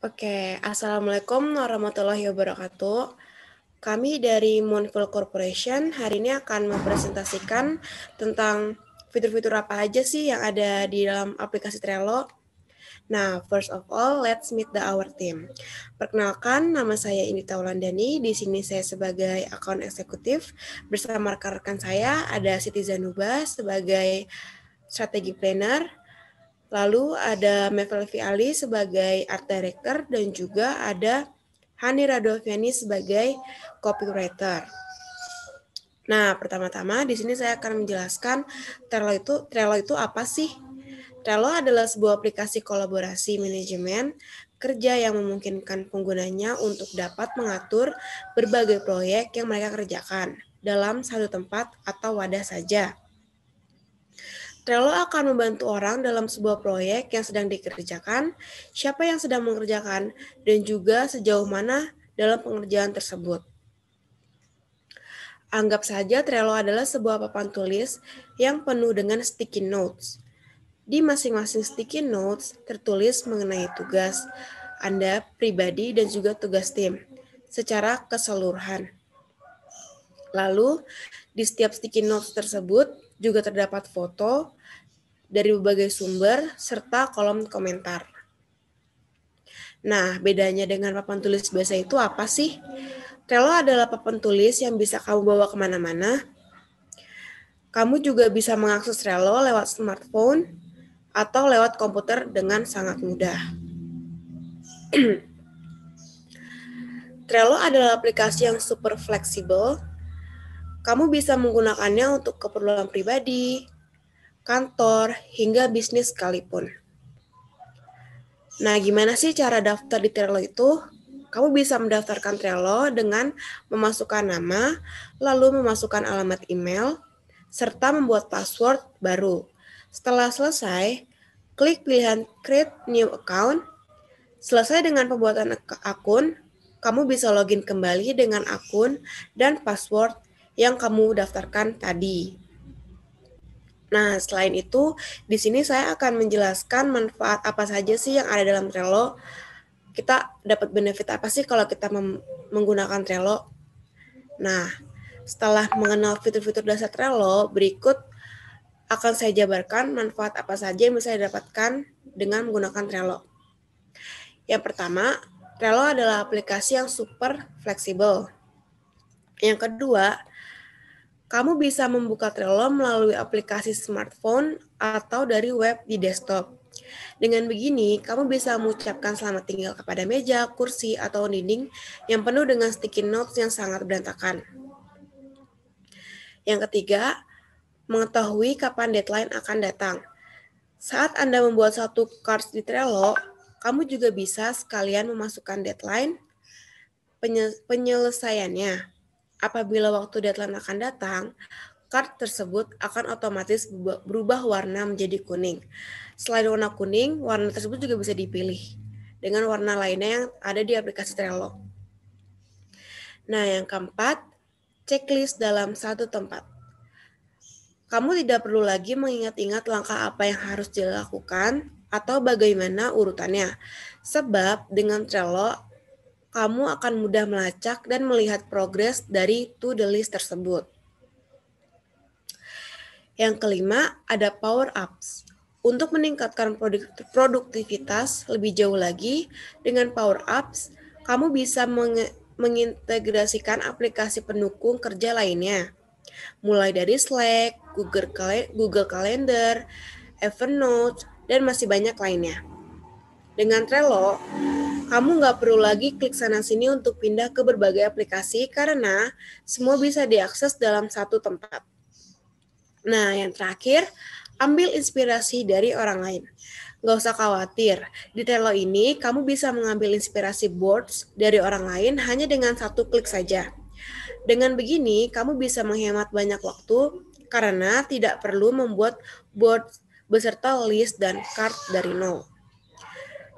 Oke, Assalamualaikum warahmatullahi wabarakatuh. Kami dari Moonful Corporation hari ini akan mempresentasikan tentang fitur-fitur apa aja sih yang ada di dalam aplikasi Trello. Nah, first of all, let's meet our team. Perkenalkan, nama saya Indita Wulandani. Di sini saya sebagai account eksekutif. Bersama rekan-rekan saya ada Siti Zanuba sebagai strategi planner. Lalu ada Mevelvi Ali sebagai art director dan juga ada Hani Radoviani sebagai copywriter. Nah, pertama-tama di sini saya akan menjelaskan Trello itu apa sih? Trello adalah sebuah aplikasi kolaborasi manajemen kerja yang memungkinkan penggunanya untuk dapat mengatur berbagai proyek yang mereka kerjakan dalam satu tempat atau wadah saja. Trello akan membantu orang dalam sebuah proyek yang sedang dikerjakan, siapa yang sedang mengerjakan, dan juga sejauh mana dalam pengerjaan tersebut. Anggap saja Trello adalah sebuah papan tulis yang penuh dengan sticky notes. Di masing-masing sticky notes tertulis mengenai tugas Anda pribadi dan juga tugas tim secara keseluruhan. Lalu, di setiap sticky notes tersebut juga terdapat foto dari berbagai sumber serta kolom komentar. Nah, bedanya dengan papan tulis biasa itu apa sih? Trello adalah papan tulis yang bisa kamu bawa kemana-mana. Kamu juga bisa mengakses Trello lewat smartphone atau lewat komputer dengan sangat mudah. Trello adalah aplikasi yang super fleksibel. Kamu bisa menggunakannya untuk keperluan pribadi, kantor, hingga bisnis sekalipun. Nah, gimana sih cara daftar di Trello itu? Kamu bisa mendaftarkan Trello dengan memasukkan nama, lalu memasukkan alamat email, serta membuat password baru. Setelah selesai, klik pilihan Create New Account. Selesai dengan pembuatan akun, kamu bisa login kembali dengan akun dan password yang kamu daftarkan tadi. Nah, selain itu, di sini saya akan menjelaskan manfaat apa saja sih yang ada dalam Trello. Kita dapat benefit apa sih kalau kita menggunakan Trello? Nah, setelah mengenal fitur-fitur dasar Trello, berikut akan saya jabarkan manfaat apa saja yang bisa didapatkan dengan menggunakan Trello. Yang pertama, Trello adalah aplikasi yang super fleksibel. Yang kedua, kamu bisa membuka Trello melalui aplikasi smartphone atau dari web di desktop. Dengan begini, kamu bisa mengucapkan selamat tinggal kepada meja, kursi, atau dinding yang penuh dengan sticky notes yang sangat berantakan. Yang ketiga, mengetahui kapan deadline akan datang. Saat Anda membuat satu cards di Trello, kamu juga bisa sekalian memasukkan deadline penyelesaiannya. Apabila waktu deadline akan datang, card tersebut akan otomatis berubah warna menjadi kuning. Selain warna kuning, warna tersebut juga bisa dipilih dengan warna lainnya yang ada di aplikasi Trello. Nah, yang keempat, checklist dalam satu tempat. Kamu tidak perlu lagi mengingat-ingat langkah apa yang harus dilakukan atau bagaimana urutannya. Sebab dengan Trello, kamu akan mudah melacak dan melihat progres dari to-do list tersebut. Yang kelima, ada power ups. Untuk meningkatkan produktivitas lebih jauh lagi, dengan power ups, kamu bisa mengintegrasikan aplikasi pendukung kerja lainnya, mulai dari Slack, Google Calendar, Evernote, dan masih banyak lainnya. Dengan Trello, kamu nggak perlu lagi klik sana-sini untuk pindah ke berbagai aplikasi karena semua bisa diakses dalam satu tempat. Nah, yang terakhir, ambil inspirasi dari orang lain. Nggak usah khawatir, di Trello ini kamu bisa mengambil inspirasi boards dari orang lain hanya dengan satu klik saja. Dengan begini, kamu bisa menghemat banyak waktu karena tidak perlu membuat board beserta list dan card dari nol.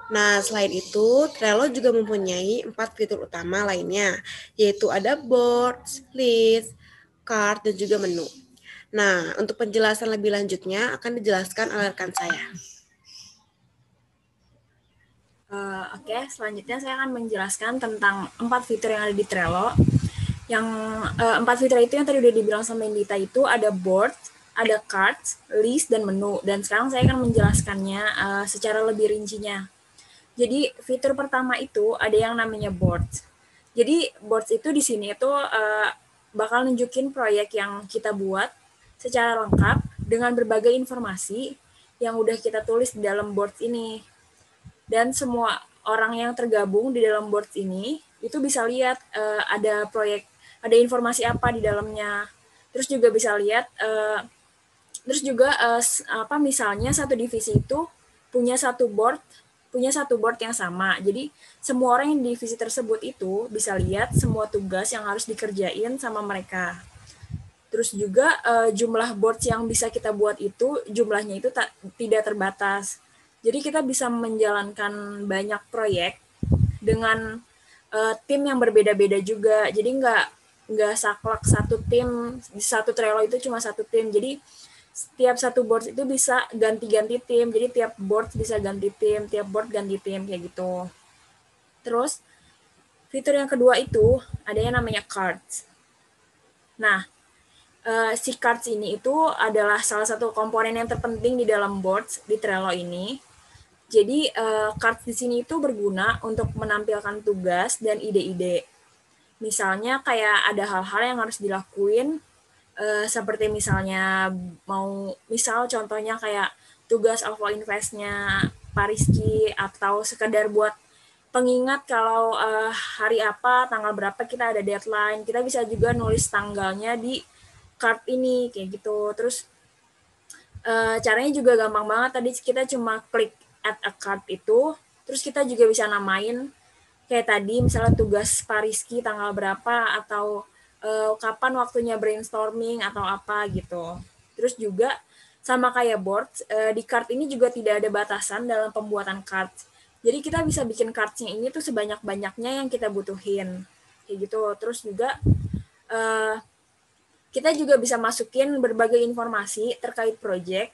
Nah, selain itu, Trello juga mempunyai 4 fitur utama lainnya, yaitu ada boards, list, card, dan juga menu. Nah, untuk penjelasan lebih lanjutnya akan dijelaskan oleh rekan saya. Oke, selanjutnya saya akan menjelaskan tentang 4 fitur yang ada di Trello. Yang 4 fitur itu yang tadi udah dibilang sama Indita itu ada board, ada cards, list, dan menu. Dan sekarang saya akan menjelaskannya secara lebih rincinya. Jadi fitur pertama itu ada yang namanya board. Jadi boards itu di sini itu bakal nunjukin proyek yang kita buat secara lengkap dengan berbagai informasi yang udah kita tulis di dalam boards ini. Dan semua orang yang tergabung di dalam boards ini itu bisa lihat ada proyek, ada informasi apa di dalamnya. Terus juga bisa lihat terus juga apa misalnya satu divisi itu punya satu board punya satu board yang sama. Jadi semua orang yang di divisi tersebut itu bisa lihat semua tugas yang harus dikerjain sama mereka. Terus juga jumlah boards yang bisa kita buat itu jumlahnya itu tidak terbatas. Jadi kita bisa menjalankan banyak proyek dengan tim yang berbeda-beda juga. Jadi nggak saklek satu tim di satu Trello itu cuma satu tim. Jadi setiap satu board itu bisa ganti-ganti tim. Jadi tiap board bisa ganti tim, tiap board ganti tim kayak gitu. Terus fitur yang kedua itu ada yang namanya cards. Nah, si cards ini itu adalah salah satu komponen yang terpenting di dalam boards di Trello ini. Jadi cards di sini itu berguna untuk menampilkan tugas dan ide-ide. Misalnya kayak ada hal-hal yang harus dilakuin, seperti misalnya misal contohnya kayak tugas Ovo Invest-nya Pak Rizky, atau sekedar buat pengingat kalau hari apa, tanggal berapa kita ada deadline. Kita bisa juga nulis tanggalnya di card ini, kayak gitu. Terus caranya juga gampang banget, tadi kita cuma klik add a card itu, terus kita juga bisa namain kayak tadi misalnya tugas Pak Rizky tanggal berapa, atau kapan waktunya brainstorming atau apa gitu. Terus juga sama kayak board, di card ini juga tidak ada batasan dalam pembuatan card. Jadi kita bisa bikin cardnya ini tuh sebanyak-banyaknya yang kita butuhin kayak gitu. Terus juga eh, kita juga bisa masukin berbagai informasi terkait project,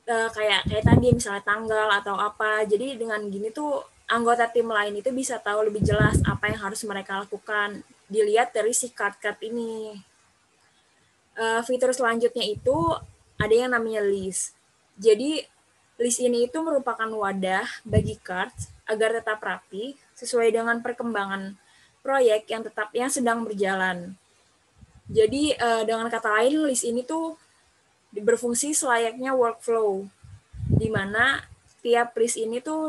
kayak kayak tadi misalnya tanggal atau apa. Jadi dengan gini tuh anggota tim lain itu bisa tahu lebih jelas apa yang harus mereka lakukan dilihat dari si card-card ini. Fitur selanjutnya itu ada yang namanya list. Jadi list ini itu merupakan wadah bagi cards agar tetap rapi sesuai dengan perkembangan proyek yang sedang berjalan. Jadi dengan kata lain list ini tuh berfungsi selayaknya workflow, di mana tiap list ini tuh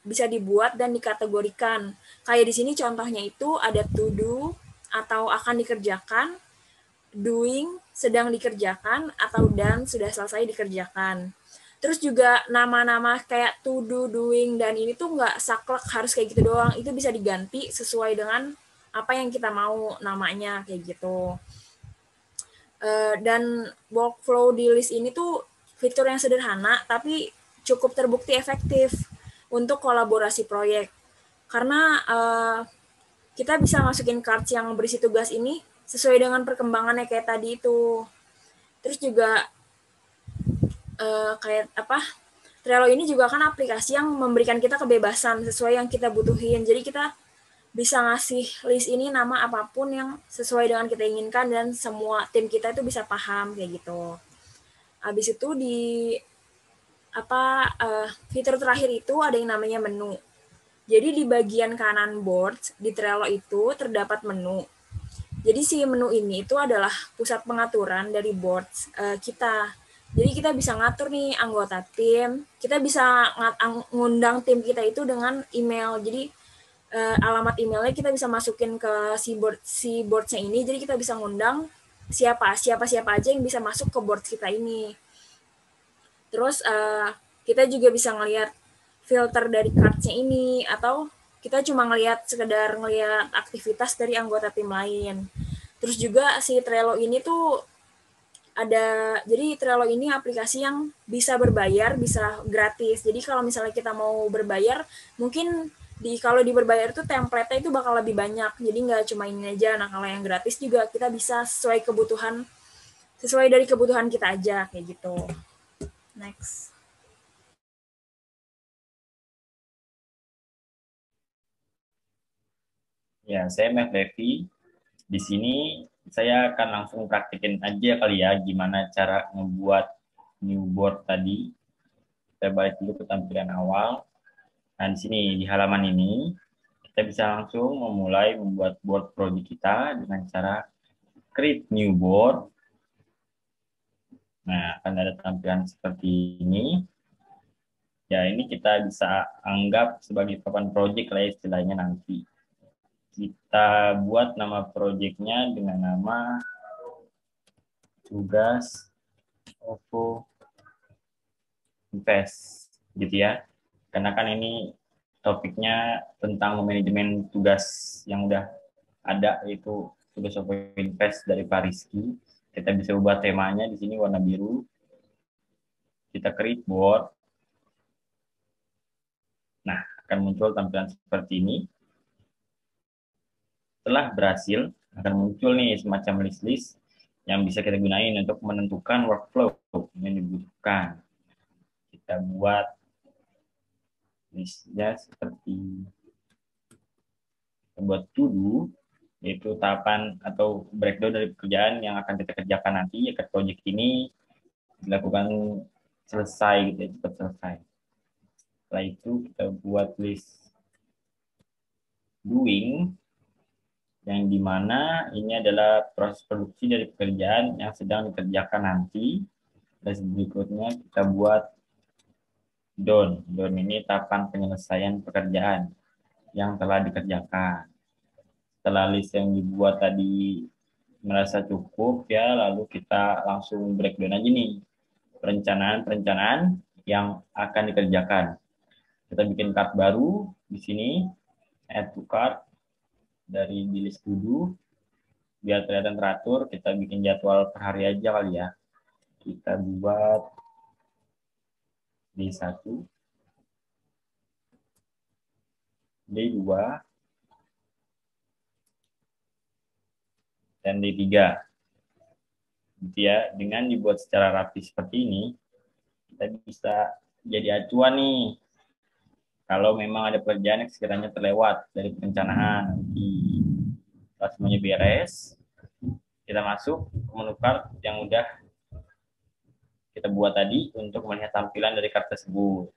bisa dibuat dan dikategorikan. Kayak di sini contohnya itu ada to do atau akan dikerjakan, doing sedang dikerjakan, atau done sudah selesai dikerjakan. Terus juga nama-nama kayak to do, doing, dan ini tuh nggak saklek harus kayak gitu doang. Itu bisa diganti sesuai dengan apa yang kita mau namanya kayak gitu. Dan workflow di list ini tuh fitur yang sederhana tapi cukup terbukti efektif untuk kolaborasi proyek, karena kita bisa masukin cards yang berisi tugas ini sesuai dengan perkembangannya kayak tadi itu. Terus juga kayak apa, Trello ini juga kan aplikasi yang memberikan kita kebebasan sesuai yang kita butuhin. Jadi kita bisa ngasih list ini nama apapun yang sesuai dengan kita inginkan dan semua tim kita itu bisa paham kayak gitu. Habis itu di fitur terakhir itu ada yang namanya menu. Jadi di bagian kanan board di Trello itu terdapat menu. Jadi si menu ini itu adalah pusat pengaturan dari board kita. Jadi kita bisa ngatur nih anggota tim, kita bisa ngundang tim kita itu dengan email. Jadi alamat emailnya kita bisa masukin ke si boardnya ini. Jadi kita bisa ngundang siapa aja yang bisa masuk ke board kita ini. Terus kita juga bisa ngelihat filter dari cards-nya ini, atau kita cuma sekedar ngelihat aktivitas dari anggota tim lain. Terus juga si Trello ini tuh jadi Trello ini aplikasi yang bisa berbayar, bisa gratis. Jadi kalau misalnya kita mau berbayar, mungkin kalau di berbayar tuh template-nya itu bakal lebih banyak. Jadi nggak cuma ini aja. Nah kalau yang gratis juga kita bisa sesuai dari kebutuhan kita aja kayak gitu. Next. Ya, saya Matt Levi. Di sini saya akan langsung praktikin aja kali ya gimana cara membuat new board tadi. Kita balik dulu ke tampilan awal. Nah, di sini di halaman ini kita bisa langsung memulai membuat board project kita dengan cara create new board. Nah, akan ada tampilan seperti ini. Ya, ini kita bisa anggap sebagai papan project lah ya istilahnya nanti. Kita buat nama projectnya dengan nama tugas OVO Invest gitu ya. Karena kan ini topiknya tentang manajemen tugas yang udah ada, yaitu tugas OVO Invest dari Pak Rizky. Kita bisa ubah temanya di sini warna biru. Kita create board. Nah, akan muncul tampilan seperti ini. Setelah berhasil, akan muncul nih semacam list-list yang bisa kita gunain untuk menentukan workflow yang dibutuhkan. Kita buat listnya seperti kita buat to do, yaitu tahapan atau breakdown dari pekerjaan yang akan kita kerjakan nanti. Ya, project ini dilakukan selesai gitu ya, cepat selesai. Setelah itu kita buat list doing, yang dimana ini adalah proses produksi dari pekerjaan yang sedang dikerjakan nanti. Dan berikutnya kita buat done. Done ini tahapan penyelesaian pekerjaan yang telah dikerjakan. Setelah list yang dibuat tadi merasa cukup ya, lalu kita langsung breakdown aja nih perencanaan yang akan dikerjakan. Kita bikin card baru di sini, add to cart dari di list to do. Biar kelihatan teratur, kita bikin jadwal per hari aja kali ya. Kita buat D1, D2, dan D3. Gitu ya, dengan dibuat secara rapi seperti ini, kita bisa jadi acuan nih. Kalau memang ada pekerjaan yang sekiranya terlewat dari perencanaan, setelah semuanya beres, kita masuk ke menu card yang udah kita buat tadi untuk melihat tampilan dari card tersebut.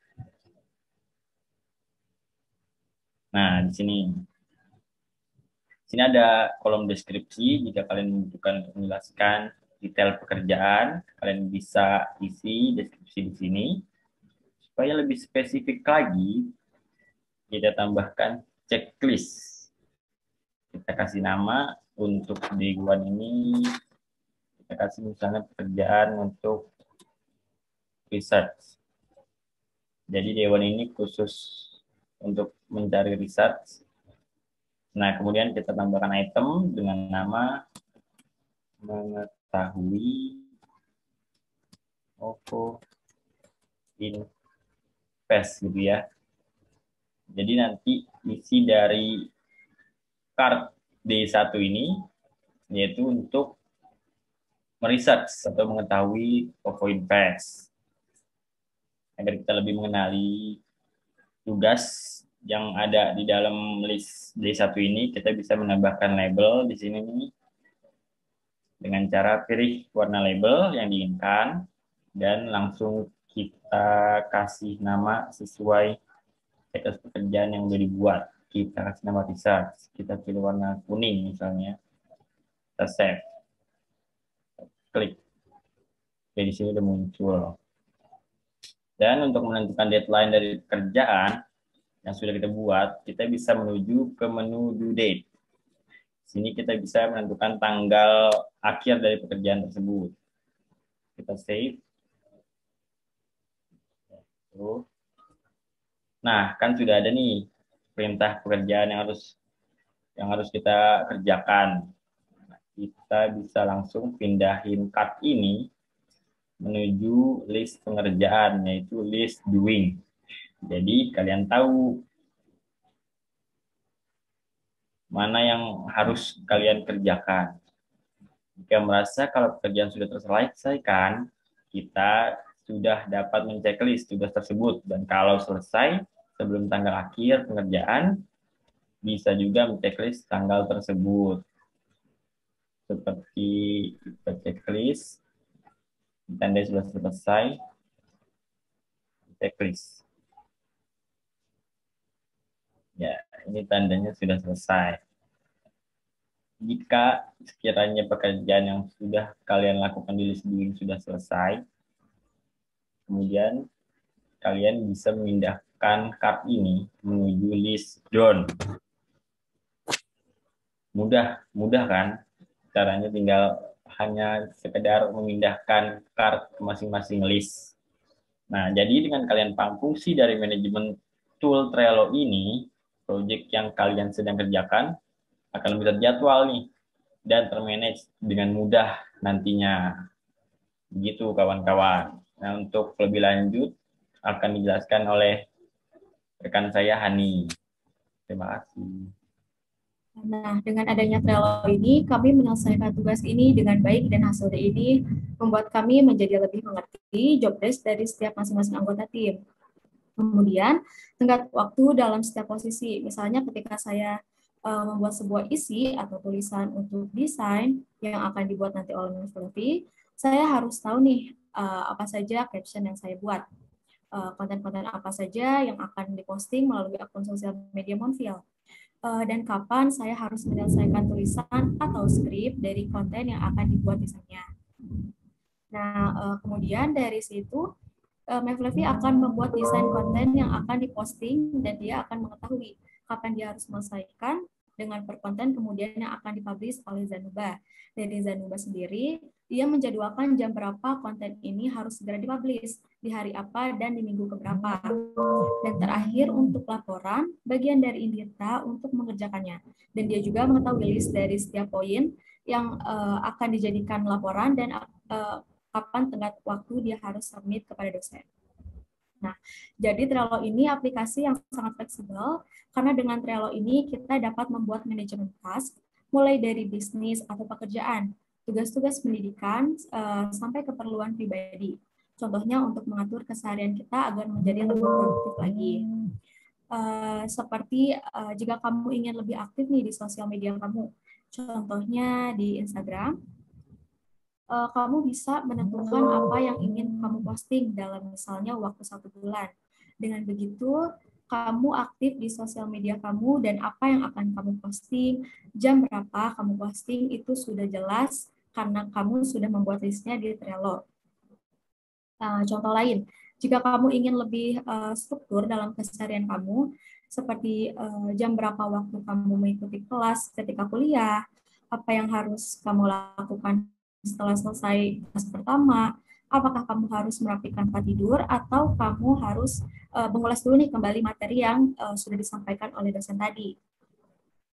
Nah, di sini ada kolom deskripsi. Jika kalian membutuhkan untuk menjelaskan detail pekerjaan, kalian bisa isi deskripsi di sini. Supaya lebih spesifik lagi, kita tambahkan checklist. Kita kasih nama untuk D1 ini, kita kasih misalnya pekerjaan untuk research. Jadi D1 ini khusus untuk mencari research. Nah, kemudian kita tambahkan item dengan nama mengetahui OVO Invest gitu ya. Jadi nanti isi dari card D1 ini yaitu untuk meresearch atau mengetahui OVO Invest. Agar kita lebih mengenali tugas yang ada di dalam list D1 ini, kita bisa menambahkan label di sini nih. Dengan cara pilih warna label yang diinginkan dan langsung kita kasih nama sesuai checklist pekerjaan yang sudah dibuat. Kita kasih nama research, kita pilih warna kuning misalnya, kita save, klik. Oke, di sini udah muncul. Dan untuk menentukan deadline dari pekerjaan yang sudah kita buat, kita bisa menuju ke menu due date. Sini kita bisa menentukan tanggal akhir dari pekerjaan tersebut. Kita save. Nah, kan sudah ada nih perintah pekerjaan yang harus kita kerjakan. Nah, kita bisa langsung pindahin card ini menuju list pengerjaan, yaitu list doing. Jadi kalian tahu mana yang harus kalian kerjakan. Jika merasa kalau pekerjaan sudah terselesaikan, kita sudah dapat menceklis tugas tersebut. Dan kalau selesai sebelum tanggal akhir pengerjaan, bisa juga checklist tanggal tersebut. Seperti kita checklist, tanda sudah selesai, checklist. Ya, ini tandanya sudah selesai. Jika sekiranya pekerjaan yang sudah kalian lakukan di list doing sudah selesai, kemudian kalian bisa memindahkan card ini menuju list done. Mudah kan? Caranya tinggal hanya sekedar memindahkan card ke masing-masing list. Nah, jadi dengan kalian paham fungsi dari manajemen tool Trello ini, project yang kalian sedang kerjakan akan lebih terjadwal nih dan termanage dengan mudah nantinya. Begitu kawan-kawan. Nah, untuk lebih lanjut akan dijelaskan oleh rekan saya Hani. Terima kasih. Nah, dengan adanya Trello ini, kami menyelesaikan tugas ini dengan baik dan hasil ini membuat kami menjadi lebih mengerti job desk dari setiap masing-masing anggota tim. Kemudian, tenggat waktu dalam setiap posisi. Misalnya ketika saya membuat sebuah isi atau tulisan untuk desain yang akan dibuat nanti oleh Mas Levi, saya harus tahu nih apa saja caption yang saya buat. Konten-konten apa saja yang akan diposting melalui akun sosial media Monfil. Dan kapan saya harus menyelesaikan tulisan atau skrip dari konten yang akan dibuat desainnya. Nah, kemudian dari situ, Mevlevi akan membuat desain konten yang akan diposting dan dia akan mengetahui kapan dia harus menyelesaikan dengan per konten kemudian yang akan dipublish oleh Zanuba. Dari Zanuba sendiri, dia menjadwalkan jam berapa konten ini harus segera dipublish, di hari apa dan di minggu keberapa. Dan terakhir untuk laporan, bagian dari Indita untuk mengerjakannya. Dan dia juga mengetahui list dari setiap poin yang akan dijadikan laporan dan kapan tenggat waktu dia harus submit kepada dosen. Nah, jadi Trello ini aplikasi yang sangat fleksibel, karena dengan Trello ini kita dapat membuat manajemen task, mulai dari bisnis atau pekerjaan, tugas-tugas pendidikan, sampai keperluan pribadi. Contohnya untuk mengatur keseharian kita agar menjadi lebih produktif lagi. Seperti jika kamu ingin lebih aktif nih di sosial media kamu, contohnya di Instagram, kamu bisa menentukan apa yang ingin kamu posting dalam misalnya waktu 1 bulan. Dengan begitu, kamu aktif di sosial media kamu dan apa yang akan kamu posting, jam berapa kamu posting, itu sudah jelas karena kamu sudah membuat listnya di Trello. Contoh lain, jika kamu ingin lebih struktur dalam keseharian kamu, seperti jam berapa waktu kamu mengikuti kelas ketika kuliah, apa yang harus kamu lakukan setelah selesai kelas pertama, apakah kamu harus merapikan tempat tidur atau kamu harus mengulas dulu nih kembali materi yang sudah disampaikan oleh dosen tadi.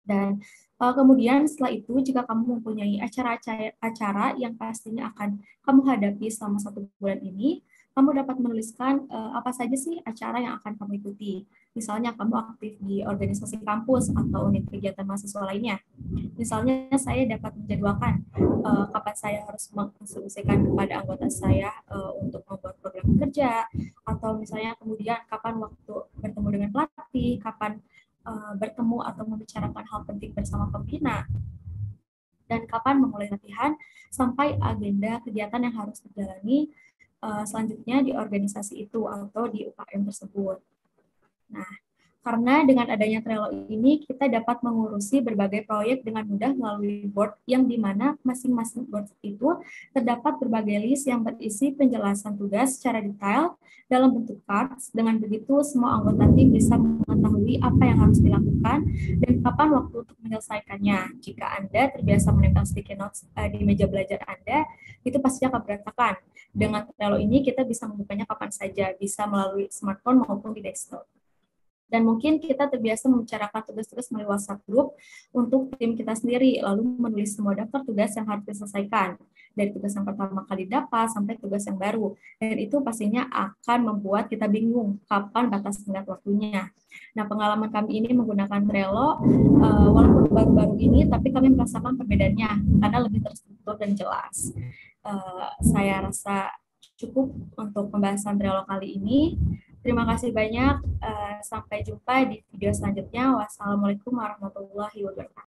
Dan kemudian setelah itu, jika kamu mempunyai acara yang pastinya akan kamu hadapi selama 1 bulan ini, kamu dapat menuliskan apa saja sih acara yang akan kamu ikuti. Misalnya kamu aktif di organisasi kampus atau unit kegiatan mahasiswa lainnya. Misalnya saya dapat menjadwalkan kapan saya harus menginstruksikan kepada anggota saya untuk membuat program kerja, atau misalnya kemudian kapan waktu bertemu dengan pelatih, kapan bertemu atau membicarakan hal penting bersama pembina, dan kapan memulai latihan, sampai agenda kegiatan yang harus dijalani selanjutnya di organisasi itu atau di UKM tersebut. Nah, karena dengan adanya Trello ini, kita dapat mengurusi berbagai proyek dengan mudah melalui board yang dimana masing-masing board itu terdapat berbagai list yang berisi penjelasan tugas secara detail dalam bentuk cards. Dengan begitu, semua anggota tim bisa mengetahui apa yang harus dilakukan dan kapan waktu untuk menyelesaikannya. Jika Anda terbiasa menempel sticky notes di meja belajar Anda, itu pasti akan berantakan. Dengan Trello ini, kita bisa membukanya kapan saja, bisa melalui smartphone maupun di desktop. Dan mungkin kita terbiasa membicarakan tugas-tugas melalui WhatsApp group untuk tim kita sendiri, lalu menulis semua daftar tugas yang harus diselesaikan, dari tugas yang pertama kali dapat sampai tugas yang baru. Dan itu pastinya akan membuat kita bingung kapan batas tenggat waktunya. Nah, pengalaman kami ini menggunakan Trello, walaupun baru-baru ini, tapi kami merasakan perbedaannya, karena lebih terstruktur dan jelas. Saya rasa cukup untuk pembahasan Trello kali ini. Terima kasih banyak. Sampai jumpa di video selanjutnya. Wassalamualaikum warahmatullahi wabarakatuh.